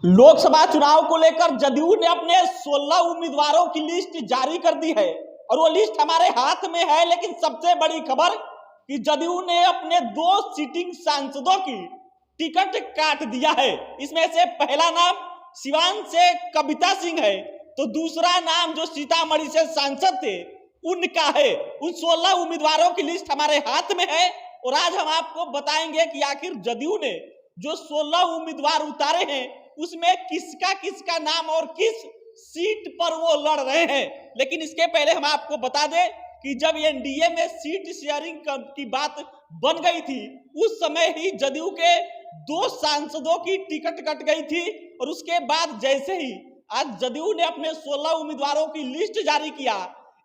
लोकसभा चुनाव को लेकर जदयू ने अपने 16 उम्मीदवारों की लिस्ट जारी कर दी है और वो लिस्ट हमारे हाथ में है। लेकिन सबसे बड़ी खबर कि जदयू ने अपने 2 सिटिंग सांसदों की टिकट काट दिया है। इसमें से पहला नाम सिवान से कविता सिंह है, तो दूसरा नाम जो सीतामढ़ी से सांसद थे उनका है। उन 16 उम्मीदवारों की लिस्ट हमारे हाथ में है और आज हम आपको बताएंगे कि आखिर जदयू ने जो 16 उम्मीदवार उतारे हैं उसमें किसका नाम और किस सीट पर वो लड़ रहे हैं। लेकिन इसके पहले हम आपको बता दें कि जब एनडीए में सीट शेयरिंग की बात बन गई थी उस समय ही जदयू के 2 सांसदों की टिकट कट गई थी और उसके बाद जैसे ही आज जदयू ने अपने 16 उम्मीदवारों की लिस्ट जारी किया,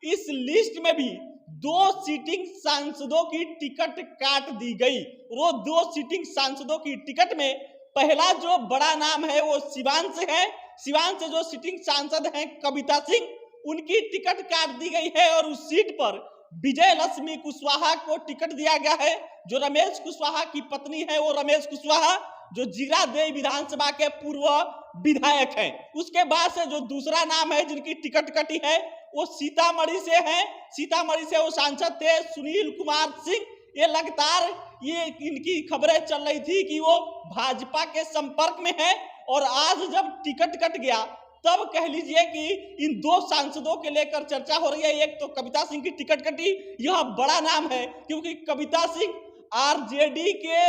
इस लिस्ट में भी 2 सीटिंग सांसदों की टिकट काट दी गई। वो 2 सीटिंग सांसदों की टिकट में पहला जो बड़ा नाम है वो सिवान से है। सिवान से जो सिटिंग सांसद हैं कविता सिंह, उनकी टिकट काट दी गई है और उस सीट पर विजय लक्ष्मी कुशवाहा को टिकट दिया गया है। जो रमेश कुशवाहा की पत्नी है वो रमेश कुशवाहा जो जीरादेई विधानसभा के पूर्व विधायक हैं। उसके बाद से जो दूसरा नाम है जिनकी टिकट कटी है वो सीतामढ़ी से है। सीतामढ़ी से वो सांसद थे सुनील कुमार सिंह। ये लगातार ये इनकी खबरें चल रही थी कि वो भाजपा के संपर्क में है और आज जब टिकट कट गया तब कह लीजिए कि इन 2 सांसदों के लेकर चर्चा हो रही है। एक तो कविता सिंह की टिकट कटी, यह बड़ा नाम है क्योंकि कविता सिंह आरजेडी के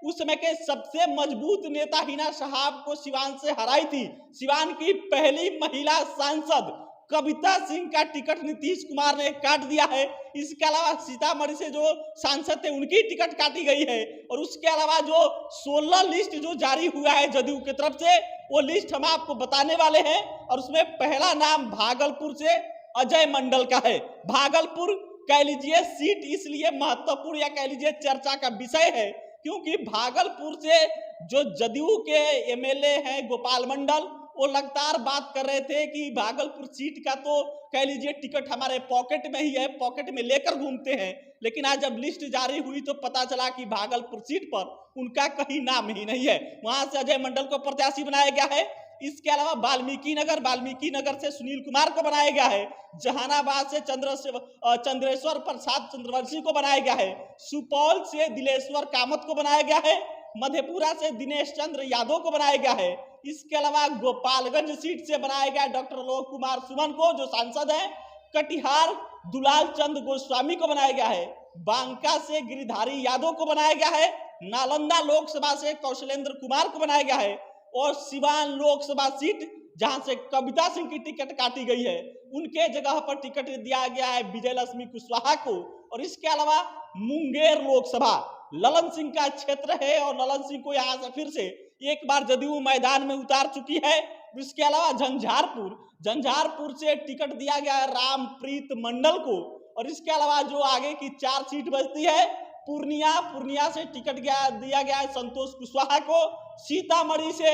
उस समय के सबसे मजबूत नेता हिना साहब को सिवान से हराई थी। सिवान की पहली महिला सांसद कविता सिंह का टिकट नीतीश कुमार ने काट दिया है। इसके अलावा सीतामढ़ी से जो सांसद थे उनकी टिकट काटी गई है और उसके अलावा जो 16 लिस्ट जो जारी हुआ है जदयू की तरफ से वो लिस्ट हम आपको बताने वाले हैं और उसमें पहला नाम भागलपुर से अजय मंडल का है। भागलपुर कह लीजिए सीट इसलिए महत्वपूर्ण या कह लीजिए चर्चा का विषय है क्योंकि भागलपुर से जो जदयू के एमएलए हैं गोपाल मंडल वो लगातार बात कर रहे थे कि भागलपुर सीट का तो कह लीजिए टिकट हमारे पॉकेट में ही है, पॉकेट में लेकर घूमते हैं। लेकिन आज जब लिस्ट जारी हुई तो पता चला कि भागलपुर सीट पर उनका कहीं नाम ही नहीं है। वहां से अजय मंडल को प्रत्याशी बनाया गया है। इसके अलावा वाल्मीकि नगर से सुनील कुमार को बनाया गया है। जहानाबाद से चंद्रेश्वर प्रसाद चंद्रवंशी को बनाया गया है। सुपौल से दिलेश्वर कामत को बनाया गया है। मधेपुरा से दिनेश चंद्र यादव को बनाया गया है। इसके अलावा गोपालगंज सीट से बनाया गया डॉक्टर लोक कुमार सुमन को जो सांसद है। कटिहार दुलाल चंद गोस्वामी को बनाया गया है। बांका से गिरिधारी यादव को बनाया गया है। नालंदा लोकसभा से कौशलेंद्र कुमार को बनाया गया है और सिवान लोकसभा सीट जहां से कविता सिंह की टिकट काटी गई है उनके जगह पर टिकट दिया गया है विजय लक्ष्मी कुशवाहा को। और इसके अलावा मुंगेर लोकसभा ललन सिंह का क्षेत्र है और ललन सिंह को यहाँ से फिर से एक बार जदयू मैदान में उतार चुकी है। इसके अलावा झंझारपुर से टिकट दिया गया है रामप्रीत मंडल को। और इसके अलावा जो आगे की 4 सीट बचती है पूर्णिया से टिकट दिया गया है संतोष कुशवाहा को। सीतामढ़ी से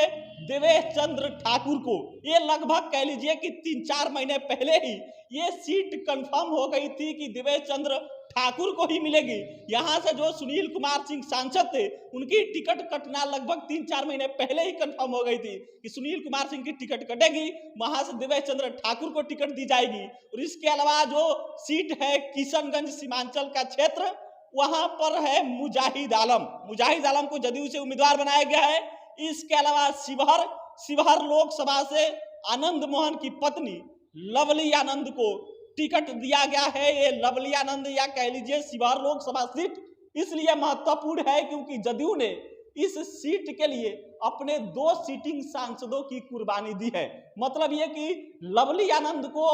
देवेश चंद्र ठाकुर को। ये लगभग कह लीजिए कि 3-4 महीने पहले ही ये सीट कंफर्म हो गई थी कि देवेश चंद्र ठाकुर को ही मिलेगी। यहाँ से जो सुनील कुमार सिंह सांसद थे उनकी टिकट कटना लगभग 3-4 महीने पहले ही कंफर्म हो गई थी कि सुनील कुमार सिंह की टिकट कटेगी, वहां से देवेश चंद्र ठाकुर को टिकट दी जाएगी। और इसके अलावा जो सीट है किशनगंज सीमांचल का क्षेत्र वहां पर है मुजाहिद आलम को जदयू से उम्मीदवार बनाया गया है। इसके अलावा शिवहर लोकसभा से आनंद मोहन की पत्नी लवली आनंद को टिकट दिया गया है। ये लवली आनंद या कह लीजिए शिवहर लोकसभा सीट इसलिए महत्वपूर्ण है क्योंकि जदयू ने इस सीट के लिए अपने 2 सीटिंग सांसदों की कुर्बानी दी है। मतलब ये कि लवली आनंद को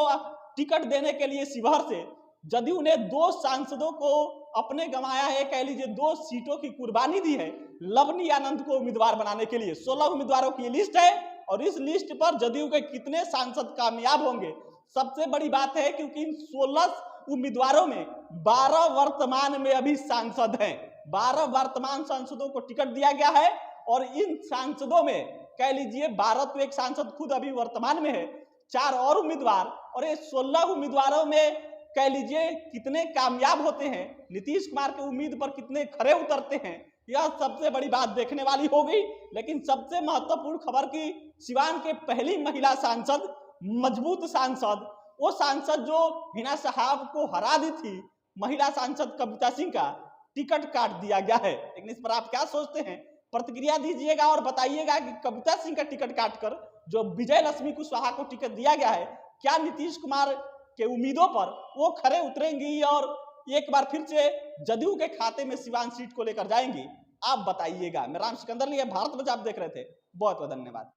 टिकट देने के लिए शिवहर से जदयू ने 2 सांसदों को अपने गंवाया है, कह लीजिए 2 सीटों की कुर्बानी दी है लवली आनंद को उम्मीदवार बनाने के लिए। 16 उम्मीदवारों की लिस्ट है और इस लिस्ट पर जदयू के कितने सांसद कामयाब होंगे सबसे बड़ी बात है क्योंकि इन 16 उम्मीदवारों में 12 वर्तमान में अभी सांसद हैं। 12 वर्तमान सांसदों को टिकट दिया गया है और इन सांसदों में कह लीजिए 12 तो एक सांसद खुद अभी वर्तमान में है, 4 और उम्मीदवार और ये 16 उम्मीदवारों में कह लीजिए कितने कामयाब होते हैं, नीतीश कुमार की उम्मीद पर कितने खरे उतरते हैं, यह सबसे बड़ी बात देखने वाली हो गई। लेकिन सबसे महत्वपूर्ण खबर की सिवान के पहली महिला सांसद, मजबूत सांसद, वो सांसद जो हिना साहब को हरा दी थी, महिला सांसद कविता सिंह का टिकट काट दिया गया है। लेकिन इस पर आप क्या सोचते हैं, प्रतिक्रिया दीजिएगा और बताइएगा कि कविता सिंह का टिकट काटकर जो विजय लक्ष्मी कुशवाहा को टिकट दिया गया है, क्या नीतीश कुमार के उम्मीदों पर वो खरे उतरेंगी और एक बार फिर से जदयू के खाते में सिवान सीट को लेकर जाएंगी? आप बताइएगा। मैं राम सिकंदर लिए भारत बचाव आप देख रहे थे। बहुत बहुत धन्यवाद।